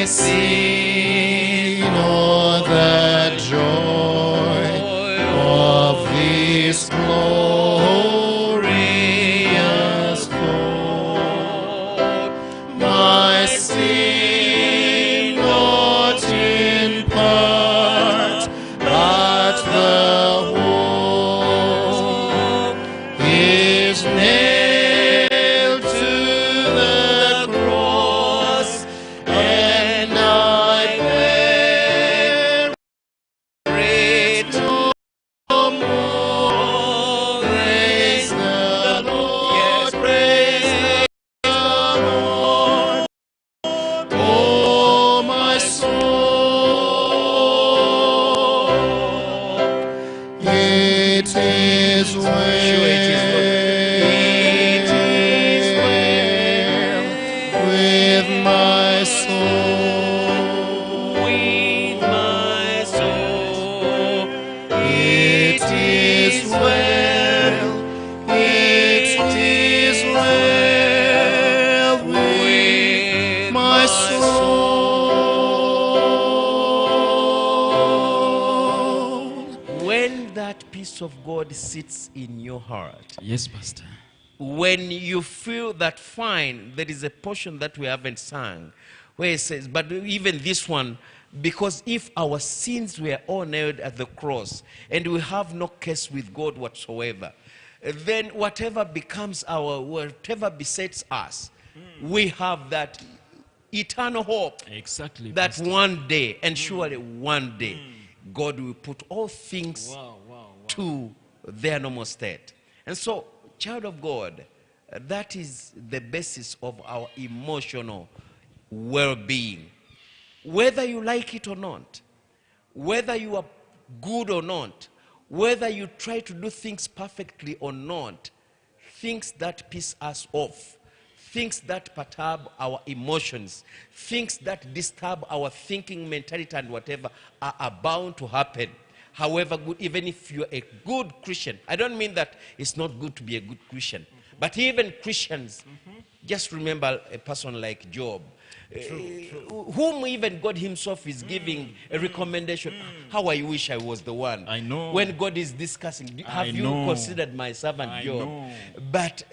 sing all the joy of this glorious thought. My sin not in part, but the whole is nailed to the cross, and I bear it no more. Praise the Lord, yes, praise the Lord, oh my soul. It is well. It is well with my soul. With my soul. It is well. It is well with my soul. When that peace of God sits in your heart, Yes, Pastor. when you feel that fine, there is a portion that we haven't sung where it says, but even this one, because if our sins were all nailed at the cross and we have no case with God whatsoever, then whatever besets us, we have that eternal hope Exactly. that Pastor. one day, and surely one day, God will put all things to their normal state. And so, child of God, that is the basis of our emotional well-being. Whether you like it or not, whether you are good or not, whether you try to do things perfectly or not, things that piss us off, things that perturb our emotions, things that disturb our thinking, mentality, and whatever are bound to happen. However good, even if you're a good Christian, I don't mean that it's not good to be a good Christian, but even Christians, just remember a person like Job, whom even God himself is giving a recommendation. How I wish I was the one. I know. When God is discussing, have you know. considered my servant I Job? know. But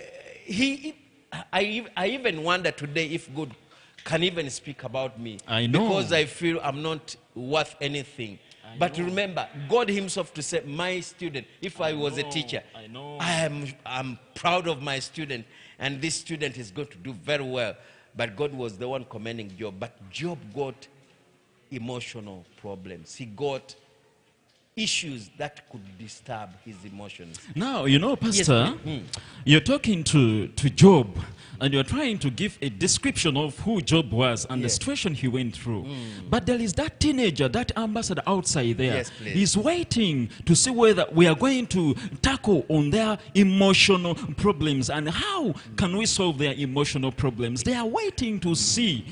I even wonder today if God can even speak about me. I know. Because I feel I'm not worth anything. But remember, God himself to say, my student, if I was a teacher, I know. I'm proud of my student, and this student is going to do very well. But God was the one commending Job. But Job got emotional problems. He got issues that could disturb his emotions. Now, you know, Pastor, please. you're talking to Job, and you're trying to give a description of who Job was and the situation he went through. But there is that teenager, that ambassador outside there. Yes, please. He's waiting to see whether we are going to tackle on their emotional problems and how can we solve their emotional problems. They are waiting to see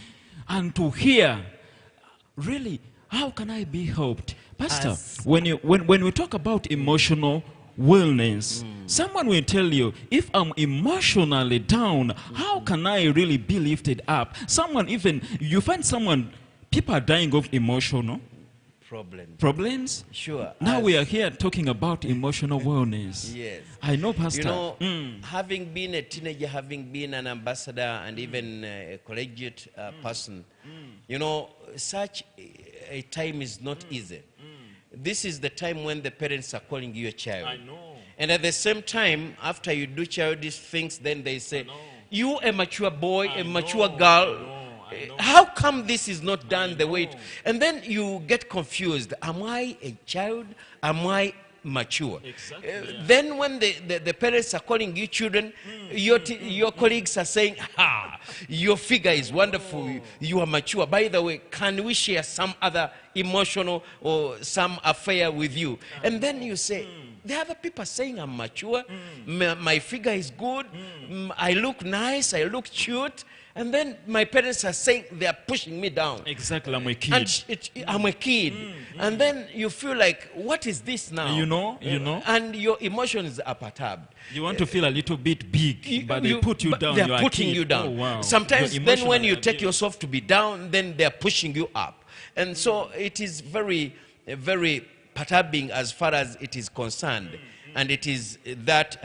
and to hear, really, how can I be helped? Pastor, when we talk about emotional wellness, someone will tell you, if I'm emotionally down, how can I really be lifted up? Someone even, you find someone, people are dying of emotional problems. Sure. Now we are here talking about emotional wellness. Yes. I know, Pastor. You know, having been a teenager, having been an ambassador, and even a collegiate person, you know, such a time is not easy. This is the time when the parents are calling you a child. I know. And at the same time, after you do childish things, then they say, you a mature boy, a mature girl, how come this is not done the way it... And then you get confused. Am I a child? Am I mature? Exactly, Then when the parents are calling you children, your colleagues are saying, your figure is wonderful, you are mature. By the way, can we share some other emotional or some affair with you? And then you say, There are other people saying I'm mature, my figure is good, I look nice, I look cute. And then my parents are saying they are pushing me down. Exactly, I'm a kid. And I'm a kid. And then you feel like, what is this now? You know. And your emotions are perturbed. You want to feel a little bit big, but they put you down. They are putting you down. Oh, wow. Sometimes You're then when you emotionally take yourself to be down, then they are pushing you up. And so it is very, very perturbing as far as it is concerned. And it is that,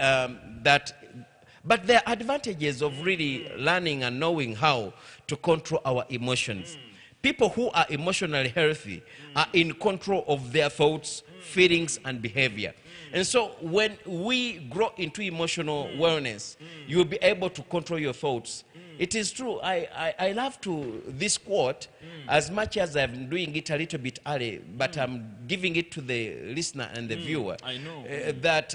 but there are advantages of really learning and knowing how to control our emotions. People who are emotionally healthy are in control of their thoughts, feelings, and behavior. And so when we grow into emotional wellness, you will be able to control your thoughts. It is true. I love this quote as much as I'm doing it a little bit early, but I'm giving it to the listener and the viewer. I know. That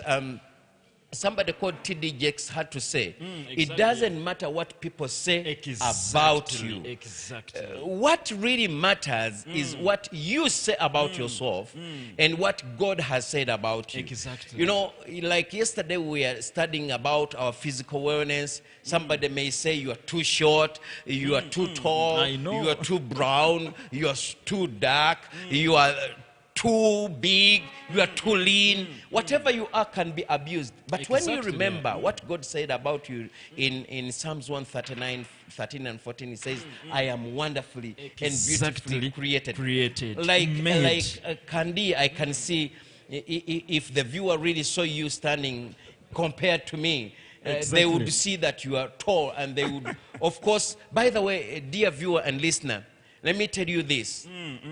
somebody called T.D. Jakes had to say, exactly. it doesn't matter what people say about you. Exactly. What really matters is what you say about yourself and what God has said about you. Exactly. You know, like yesterday we were studying about our physical wellness. Somebody may say you are too short, you are too tall, I know. you are too brown, you are too dark, you are too big, you are too lean. Whatever you are can be abused. But when you remember what God said about you in Psalms 139, 13 and 14, he says, I am wonderfully and beautifully created. Like Candy, I can see if the viewer really saw you standing compared to me, they would see that you are tall, and they would, of course, by the way, dear viewer and listener, let me tell you this.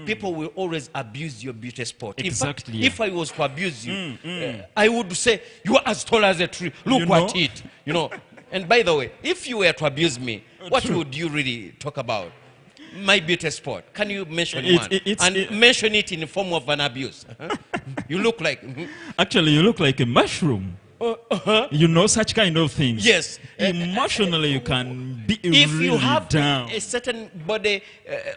People will always abuse your beauty spot. Exactly. In fact, if I was to abuse you, I would say, you are as tall as a tree. Look at it. You know. And by the way, if you were to abuse me, what would you really talk about? My beauty spot. Can you mention one? Mention it in the form of an abuse. You look like... Actually, you look like a mushroom. You know, such kind of things. Yes. Emotionally, you can be if really you have down. a certain body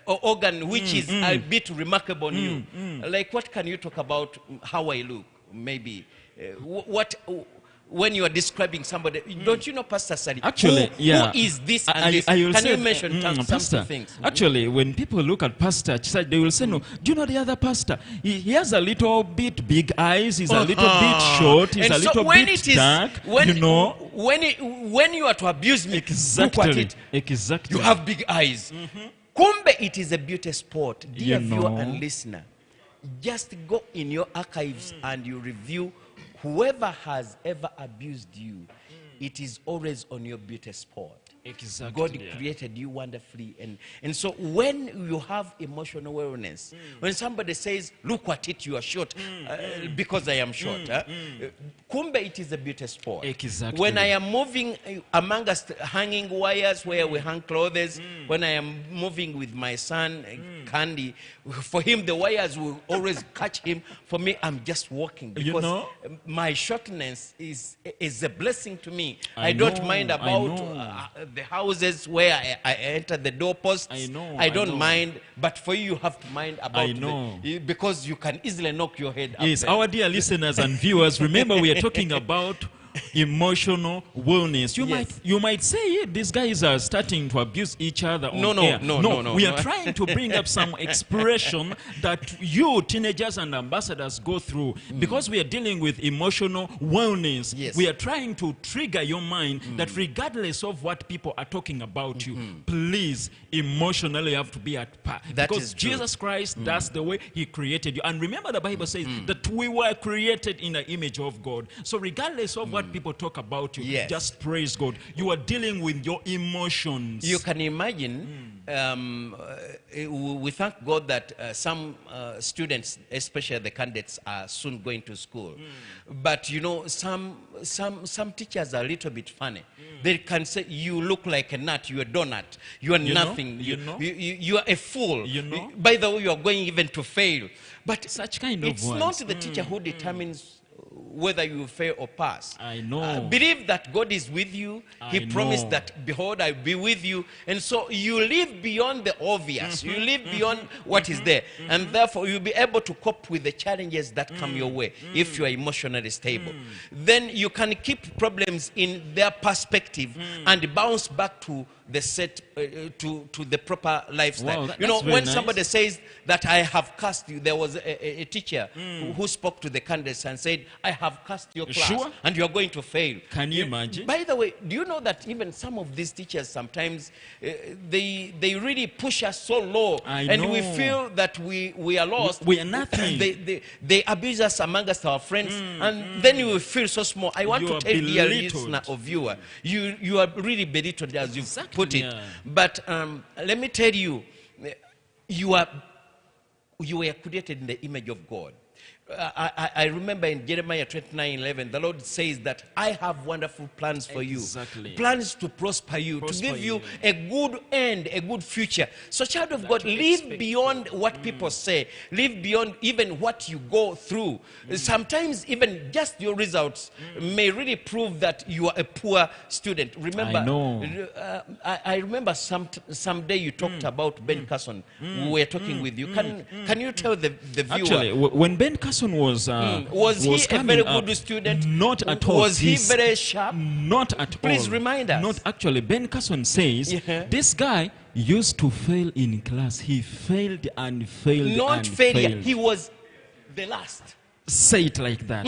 organ which is a bit remarkable on you, like what can you talk about how I look? Maybe when you are describing somebody, don't you know, Pastor Sally? Actually, who is this and this? Can you mention some things? Actually, when people look at Pastor, they will say, no, do you know the other pastor? He has a little bit big eyes, he's a little bit short, he's a little bit dark, you know. When you are to abuse me, look at it. Exactly. You have big eyes. Kumbe, it is a beauty sport. Dear viewer and listener, just go in your archives and you review whoever has ever abused you. It is always on your beauty spot. Exactly. God created you wonderfully. And so when you have emotional wellness, when somebody says, look at it, you are short, because I am short. Kumbe, it is a beauty spot. Exactly. When I am moving among us hanging wires where we hang clothes, when I am moving with my son, Candy, for him the wires will always catch him. For me, I'm just walking because my shortness is a blessing to me. I don't mind about the houses where I enter the doorposts. I don't mind, but for you have to mind about because you can easily knock your head up. Yes, our dear listeners and viewers, remember we are talking about emotional wellness. You might say these guys are starting to abuse each other on air. No. We are trying to bring up some expression that you teenagers and ambassadors go through because we are dealing with emotional wellness. Yes. We are trying to trigger your mind that regardless of what people are talking about you, please emotionally you have to be at par. Because Jesus Christ, that's the way he created you. And remember the Bible says that we were created in the image of God. So regardless of what people talk about you, just praise God. You are dealing with your emotions. You can imagine, we thank God that some students, especially the candidates, are soon going to school. But you know, some teachers are a little bit funny. They can say, you look like a nut, you're a donut, you are nothing, you are a fool. By the way, you are going even to fail. But such kind of it's not the teacher who determines whether you fail or pass. I know. Believe that God is with you. He I promised know. that, behold, I will be with you. And so you live beyond the obvious. You live beyond what is there. And therefore, you'll be able to cope with the challenges that come your way if you are emotionally stable. Then you can keep problems in their perspective and bounce back to the set to the proper lifestyle. Wow, you know, that's very when nice. somebody says that I have cursed you, there was a teacher who spoke to the candidates and said, I have cursed your class Sure. and you are going to fail. Can you imagine? By the way, do you know that even some of these teachers sometimes they really push us so low, I and we know. feel that we are lost. We are nothing. They abuse us amongst our friends, and then you will feel so small. I want You to are tell dear belittled. listener or viewer, you are really belittled as you Exactly, put it. yeah. But let me tell you, you were created in the image of God. I remember in Jeremiah 29:11, the Lord says that I have wonderful plans for Exactly. you. Plans to prosper you, to Prosper give you you. a good end, a good future. So child of God, live beyond what people say. Live beyond even what you go through. Sometimes even just your results may really prove that you are a poor student. Remember, I know. I remember someday you talked about Ben Carson. We were talking with you. Can you tell the viewer? Actually, when Ben Carson was he a coming very up, good student? Not at all. Was he very sharp? Not at all. Please remind us. Not actually. Ben Carson says Yeah. this guy used to fail in class. He failed and failed Not and failure. failed. He was the last. Say it like that.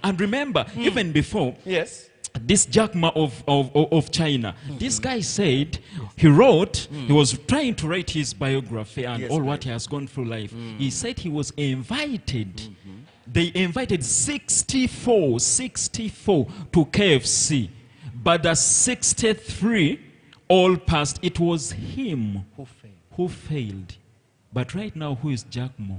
And remember, even before, Yes. this Jack Ma of China, this guy said, he wrote, he was trying to write his biography and Yes, all right. what he has gone through life. He said he was invited. They invited 64 to KFC. But the 63 all passed. It was him Who failed? who failed. But right now, who is Jack Ma?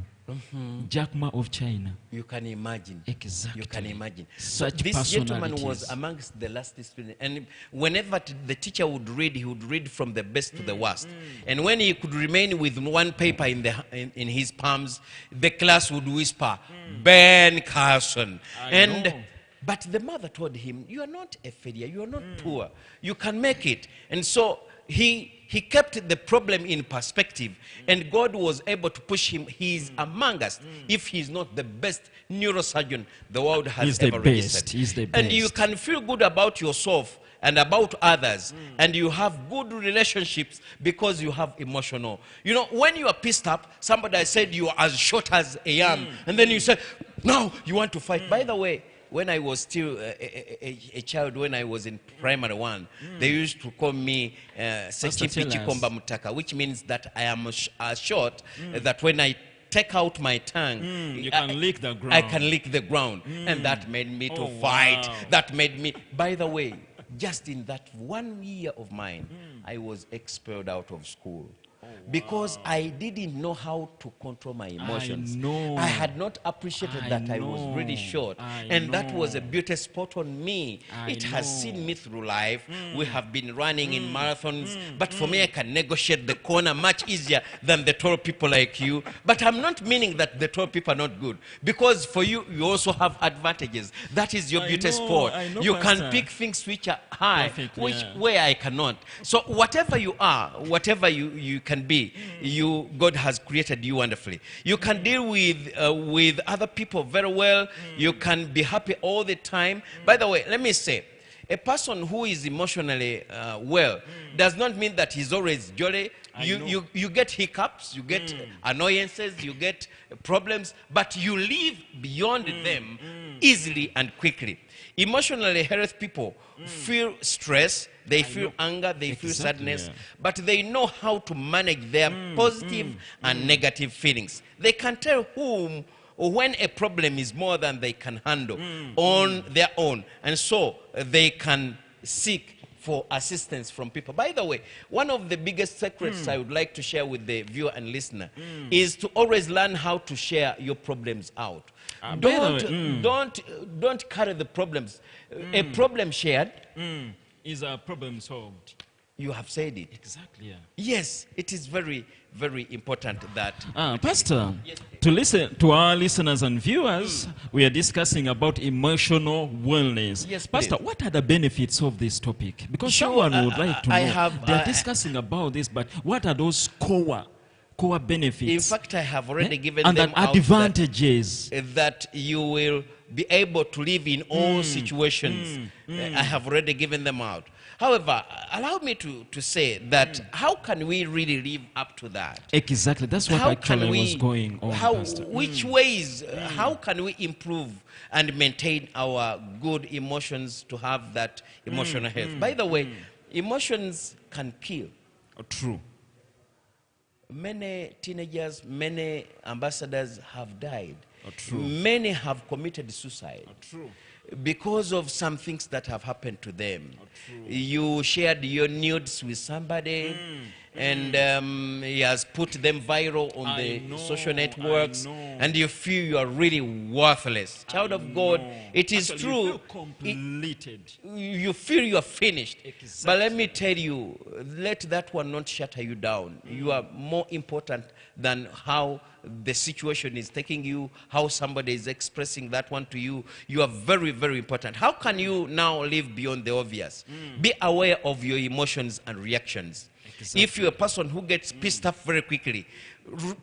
Jack Ma of China. You can imagine. Exactly. You can imagine. Such This gentleman was personalities. amongst the last students. And whenever the teacher would read, he would read from the best to the worst. And when he could remain with one paper in his palms, the class would whisper, Ben Carson. I know. But the mother told him, you are not a failure. You are not poor. You can make it. And so he kept the problem in perspective, and God was able to push him. He's among us. If he's not the best neurosurgeon the world has He's the ever best. registered. He's the And you best. can feel good about yourself and about others, and you have good relationships because you have emotional. You know, when you are pissed up, somebody said you are as short as a yam, and then you say, now you want to fight. By the way, when I was still a child, when I was in primary one, they used to call me Sechipi tell us. Chikomba Mutaka, which means that I am short, that when I take out my tongue, You can lick the ground. I can lick the ground. And that made me to Oh, fight. wow. That made me, by the way, just in that 1 year of mine, I was expelled out of school. Because I didn't know how to control my emotions. know. I had not appreciated I that I was really know. short. I And that was a know. beauty spot on me. I It has know. seen me through life. We have been running in marathons. But for me, I can negotiate the corner much easier than the tall people like you. But I'm not meaning that the tall people are not good. Because for you, you also have advantages. That is your I beauty know, spot. I know, You can Pastor. pick things which are high, Perfect, which yeah. where I cannot. So whatever you are, whatever you can be, God has created you wonderfully. You can deal with other people very well. You can be happy all the time. By the way, let me say, a person who is emotionally well does not mean that he's always jolly. You get hiccups, you get annoyances, you get problems, but you live beyond them easily and quickly. Emotionally healthy people feel stress, they feel anger, they feel Exactly, sadness, yeah. but they know how to manage their positive and negative feelings. They can tell whom or when a problem is more than they can handle on their own, and so they can seek for assistance from people. By the way, one of the biggest secrets I would like to share with the viewer and listener is to always learn how to share your problems out. Don't carry the problems. A problem shared Is a problem solved. You have said it. Exactly, yeah. Yes, it is very, very important that... Pastor, to listen to our listeners and viewers, we are discussing about emotional wellness. Yes, Pastor, please. what are the benefits of this topic? Because Sure, someone would like to know. They are I- discussing about this, but what are those core benefits? In fact, I have already given and them the out advantages. that you will be able to live in all situations. I have already given them out. However, allow me to say that how can we really live up to that? Exactly, that's what actually was going on, Pastor. Which ways, how can we improve and maintain our good emotions to have that emotional health? By the way, emotions can kill. True. Many teenagers, many ambassadors have died. True. Many have committed suicide. True. Because of some things that have happened to them. You shared your nudes with somebody, and he has put them viral on the social networks, and you feel you are really worthless. Child of God, it is Actually, true. you feel completed. You feel you are finished. Exactly. But let me tell you, let that one not shatter you down. You are more important than how the situation is taking you, how somebody is expressing that one to you. You are very, very important. How can you now live beyond the obvious? Be aware of your emotions and reactions. Exactly. If you're a person who gets pissed off very quickly,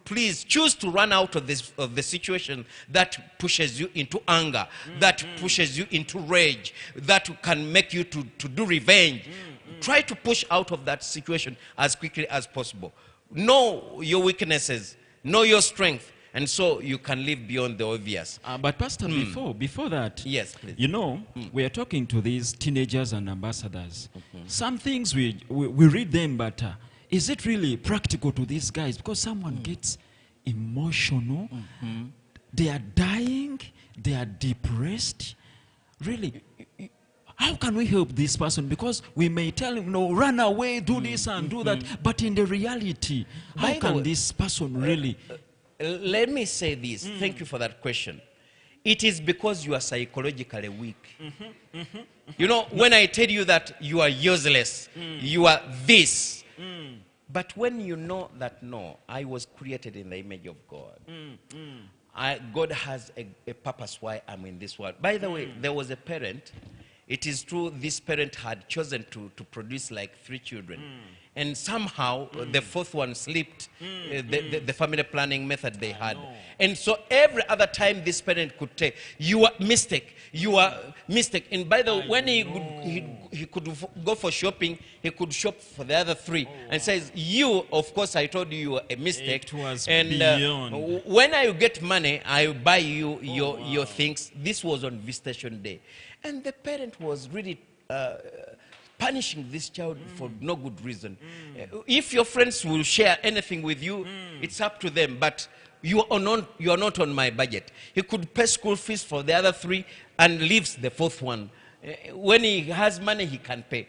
please choose to run out of the situation that pushes you into anger, that pushes you into rage, that can make you to do revenge. Try to push out of that situation as quickly as possible. Know your weaknesses, know your strength, and so you can live beyond the obvious. But Pastor, before that, Yes, please. you know, we are talking to these teenagers and ambassadors. Some things we read them, but is it really practical to these guys? Because someone gets emotional, they are dying, they are depressed. Really, how can we help this person? Because we may tell him, no, run away, do this and do that. But in the reality, how By the can way, this person really... Let me say this. Thank you for that question. It is because you are psychologically weak. You know, when I tell you that you are useless, you are this. But when you know that, no, I was created in the image of God. God has a purpose why I'm in this world. By the way, there was a parent. It is true this parent had chosen to produce like 3 children. And somehow the 4th one slipped the family planning method they had. And so every other time this parent could say, you are mistake, you are mistake. And by the way, when he could go for shopping, he could shop for the other 3 and says, you, of course, I told you you were a mistake. It was and beyond. when I get money, I will buy you your things. This was on visitation day. And the parent was really punishing this child for no good reason. If your friends will share anything with you, it's up to them, but you are not on my budget. He could pay school fees for the other 3 and leaves the 4th one. When he has money, he can pay.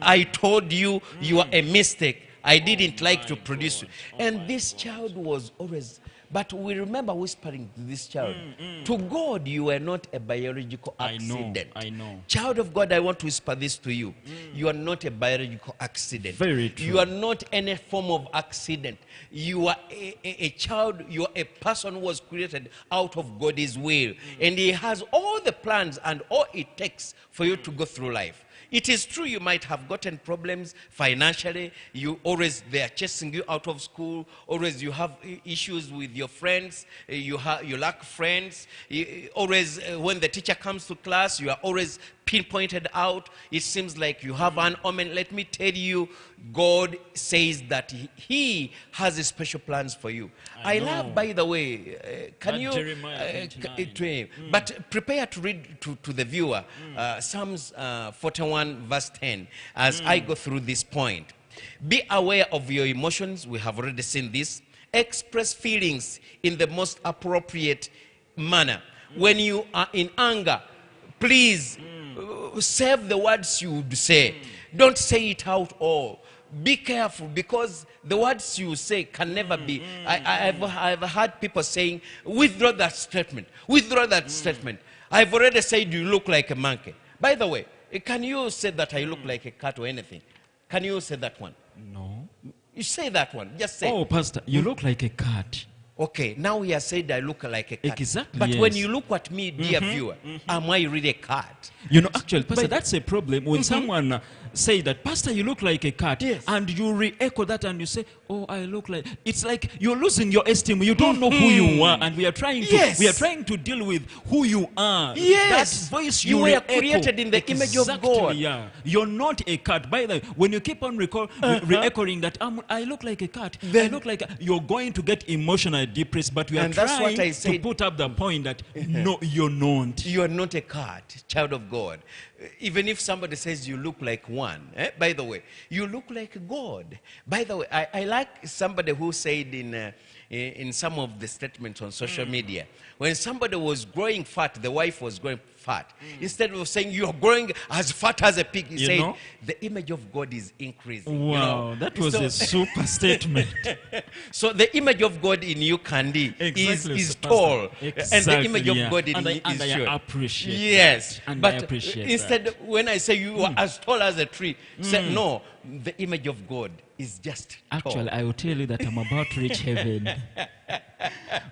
I told you, you are a mistake. I didn't like to produce you. And this child was always... But we remember whispering to this child, to God, you are not a biological accident. I know. Child of God, I want to whisper this to you. You are not a biological accident. Very true. You are not any form of accident. You are a child, you are a person who was created out of God's will. And He has all the plans and all it takes for you to go through life. It is true you might have gotten problems financially. They are chasing you out of school. Always you have issues with your friends. You lack friends. Always when the teacher comes to class, you are always pinpointed out. It seems like you have an omen. Let me tell you, God says that He has special plans for you. I love, by the way, can you... Jeremiah 29. But prepare to read to the viewer Psalms 41 verse 10 as I go through this point. Be aware of your emotions. We have already seen this. Express feelings in the most appropriate manner. When you are in anger, please save the words you would say. Don't say it out all. Be careful, because the words you say can never be. I've heard people saying, withdraw that statement. Withdraw that statement. I've already said you look like a monkey. By the way, can you say that I look like a cat or anything? Can you say that one? No. You say that one. Just say. Oh, Pastor, you look like a cat. Okay, now we have said I look like a cat. Exactly, But yes. when you look at me, dear viewer, am I really a cat? You know, actually, Pastor, that's a problem. When someone say that, Pastor, you look like a cat, Yes. and you re-echo that and you say, oh, I look like... It's like you're losing your esteem. You don't know who you are, and we are trying to Yes. deal with who you are. Yes. That voice You were re-echo. created in the image of Exactly, God. yeah. You're not a cat. By the way, when you keep on re-echoing that, I look like a cat, Then- I look like... You're going to get emotionally depressed, but we are And that's trying what I to said. put up the point that, no, you're not. You are not a cat, child of God. Even if somebody says you look like one, by the way, you look like God. By the way, I like somebody who said in some of the statements on social media, when somebody was growing fat, the wife was growing fat. Instead of saying you are growing as fat as a pig, he said know? the image of God is increasing. Wow, you know? that was So- a super statement. So the image of God in you, Candy, Exactly, is Pastor. tall, and the Exactly, image of yeah. God in And you I is short. appreciate Yes, that. And but I appreciate instead, that. when I say you are as tall as a tree, say no. The image of God is just Actually, tall. I will tell you that I'm about to reach heaven.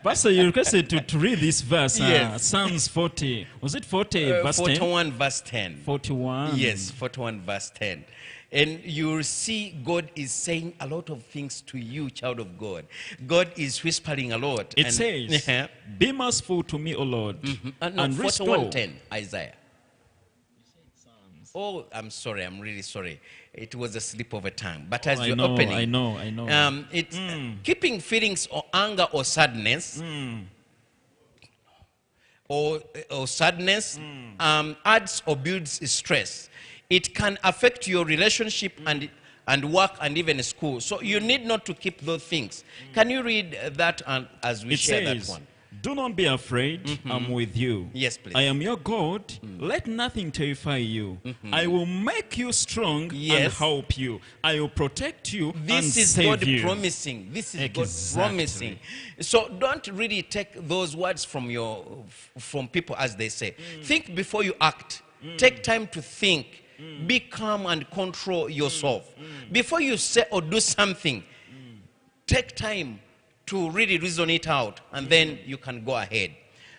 Pastor, you requested to read this verse, Yes. Psalms 40. Was it 40, verse 10? 41 verse 10. 41. Yes, 41 verse 10. And you'll see God is saying a lot of things to you, child of God. God is whispering a lot. It and- says, Yeah. be merciful to me, O Lord, No, and restore. 41:10, Isaiah. Oh, I'm sorry. I'm really sorry. It was a slip of a tongue. But as I you're know, opening, I know. It's keeping feelings or anger or sadness, or sadness, adds or builds stress. It can affect your relationship and work and even school. So you need not to keep those things. Can you read that as we It share says, that one? do not be afraid, I'm with you. Yes, please. I am your God. Let nothing terrify you. I will make you strong and Yes. help you. I will protect you and This is save God you. promising. This is God Exactly. promising. So don't really take those words from people as they say. Think before you act. Take time to think. Be calm and control yourself. Before you say or do something, take time to really reason it out, and then you can go ahead.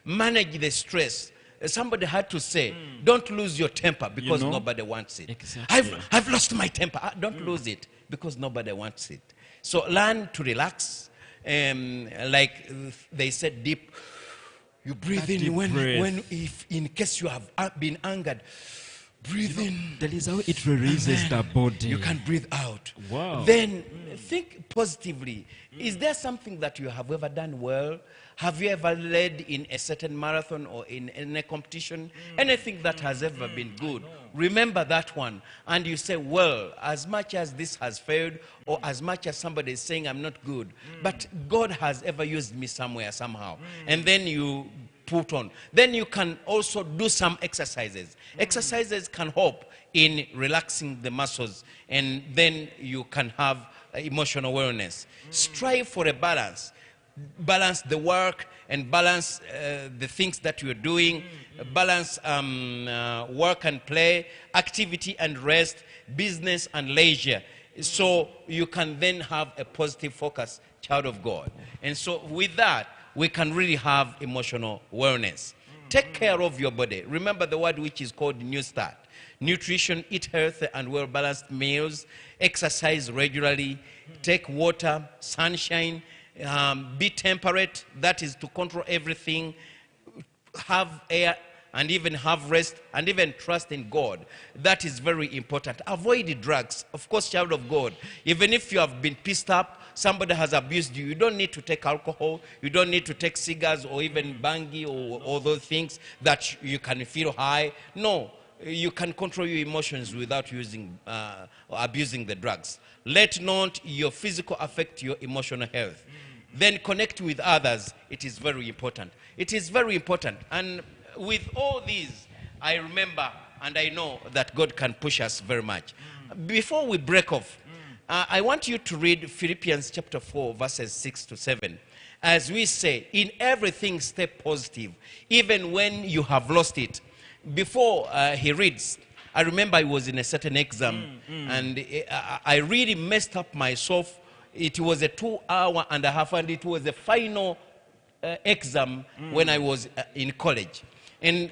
Manage the stress. Somebody had to say, don't lose your temper because know? nobody wants it. Exactly. I've lost my temper. Don't lose it because nobody wants it. So learn to relax. Like they said, deep. You breathe That in deep breath. if in case you have been angered. Breathe in. That is how it releases the body. You can breathe out. Wow. Then think positively. Is there something that you have ever done well? Have you ever led in a certain marathon or in a competition? Anything that has ever been good. Remember that one. And you say, well, as much as this has failed, or as much as somebody is saying I'm not good, but God has ever used me somewhere, somehow. And then you put on. Then you can also do some exercises. Exercises can help in relaxing the muscles, and then you can have emotional wellness. Strive for a balance. Balance the work and balance the things that you're doing. Balance work and play, activity and rest, business and leisure. So you can then have a positive focus, child of God. And so with that, we can really have emotional wellness. Take care of your body. Remember the word which is called New Start. Nutrition, eat healthy and well-balanced meals, exercise regularly, take water, sunshine, be temperate, that is to control everything, have air, and even have rest, and even trust in God. That is very important. Avoid drugs. Of course, child of God, even if you have been pissed up, somebody has abused you, you don't need to take alcohol, you don't need to take cigars or even bangi or all those things that you can feel high. No, you can control your emotions without using or abusing the drugs. Let not your physical affect your emotional health. Then connect with others. It is very important. It is very important. And with all these, I remember and I know that God can push us very much. Before we break off, I want you to read Philippians chapter 4, verses 6 to 7. As we say, in everything stay positive, even when you have lost it. Before he reads, I remember I was in a certain exam, and I really messed up myself. It was a 2.5 hours, and it was the final exam when I was in college. And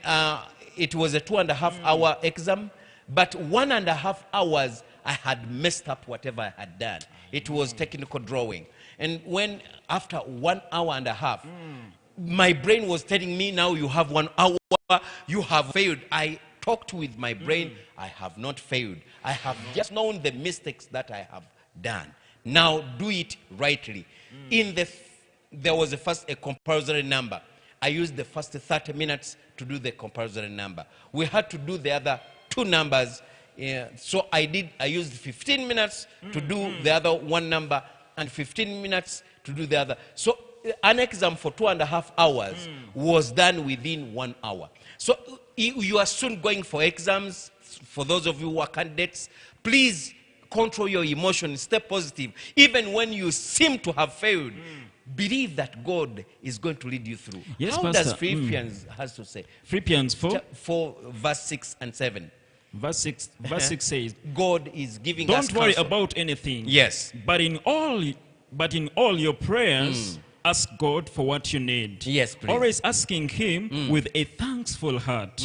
it was a 2.5 hour exam, but 1.5 hours I had messed up whatever I had done. It was technical drawing. And when after 1.5 hours, my brain was telling me, now you have 1 hour, you have failed. I talked with my brain, I have not failed. I have just known the mistakes that I have done. Now do it rightly. There was a compulsory number. I used the first 30 minutes to do the compulsory number. We had to do the other 2 numbers. So I used 15 minutes to do the other 1 number and 15 minutes to do the other. So an exam for 2.5 hours was done within 1 hour. So you are soon going for exams. For those of you who are candidates, please control your emotions, stay positive. Even when you seem to have failed, believe that God is going to lead you through. Yes, How Pastor. does Philippians has to say? Philippians 4, 4 verse 6 and 7. verse 6 says, God is giving us don't worry counsel. about anything. Yes. But in all your prayers, ask God for what you need. Yes, please. Always asking him with a thankful heart.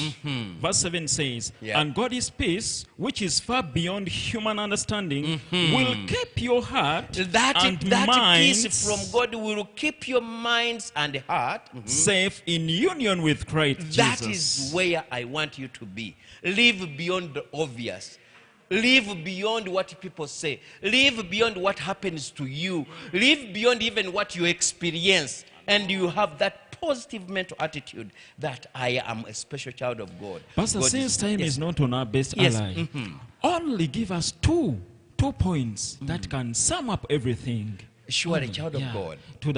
Verse 7 says, and God is peace, which is far beyond human understanding, will keep your heart and That minds peace from God will keep your minds and heart safe in union with Christ That Jesus. is where I want you to be. Live beyond the obvious. Live beyond what people say. Live beyond what happens to you. Live beyond even what you experience. And you have that positive mental attitude that I am a special child of God. Pastor, God since time is not on our best Yes. ally, only give us two points that can sum up everything. Surely, Only, child of yeah, God. to